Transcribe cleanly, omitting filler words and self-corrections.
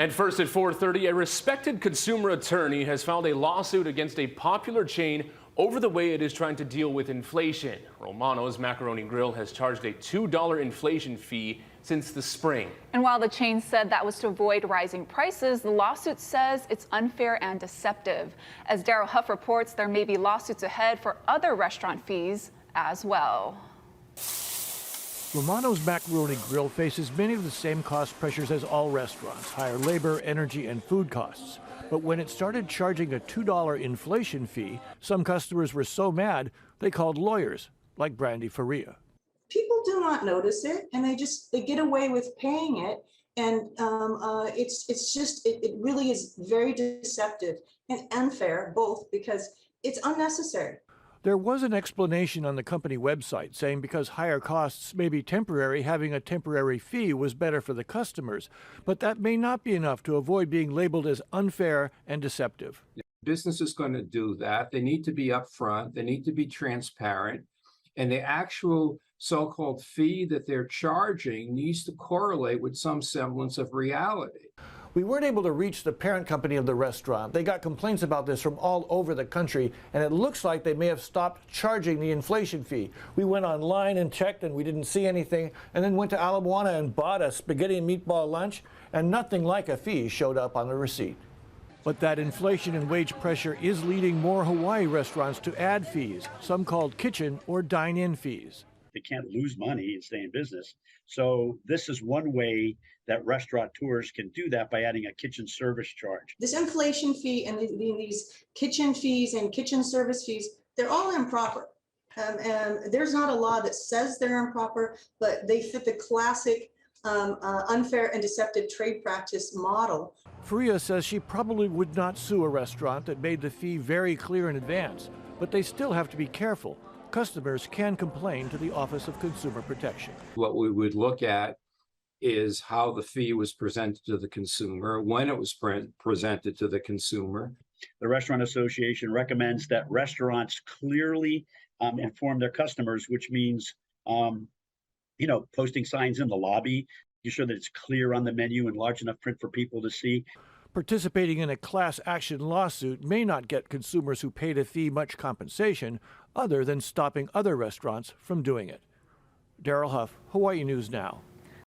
And first at 4:30, a respected consumer attorney has filed a lawsuit against a popular chain over the way it is trying to deal with inflation. Romano's Macaroni Grill has charged a $2 inflation fee since the spring. And while the chain said that was to avoid rising prices, the lawsuit says it's unfair and deceptive. As Daryl Huff reports, there may be lawsuits ahead for other restaurant fees as well. Romano's Macaroni Grill faces many of the same cost pressures as all restaurants, higher labor, energy, and food costs. But when it started charging a $2 inflation fee, some customers were so mad they called lawyers, like Brandy Faria. People do not notice it, and they get away with paying it, and it really is very deceptive and unfair, both because it's unnecessary. There was an explanation on the company website saying because higher costs may be temporary, having a temporary fee was better for the customers. But that may not be enough to avoid being labeled as unfair and deceptive. Business is going to do that. They need to be upfront. They need to be transparent. And the actual so-called fee that they're charging needs to correlate with some semblance of reality. We weren't able to reach the parent company of the restaurant. They got complaints about this from all over the country, and it looks like they may have stopped charging the inflation fee. We went online and checked, and we didn't see anything, and then went to Ala Moana and bought a spaghetti and meatball lunch, and nothing like a fee showed up on the receipt. But that inflation and wage pressure is leading more Hawaii restaurants to add fees, some called kitchen or dine-in fees. They can't lose money and stay in business. So this is one way that restaurateurs can do that, by adding a kitchen service charge. This inflation fee and these kitchen fees and kitchen service fees, they're all improper. And there's not a law that says they're improper, but they fit the classic unfair and deceptive trade practice model. Faria says she probably would not sue a restaurant that made the fee very clear in advance, but they still have to be careful. Customers can complain to the Office of Consumer Protection. What we would look at is how the fee was presented to the consumer, when it was presented to the consumer. The Restaurant Association recommends that restaurants clearly inform their customers, which means, posting signs in the lobby, making sure that it's clear on the menu and large enough print for people to see. Participating in a class action lawsuit may not get consumers who paid a fee much compensation, other than stopping other restaurants from doing it. Daryl Huff, Hawaii News Now.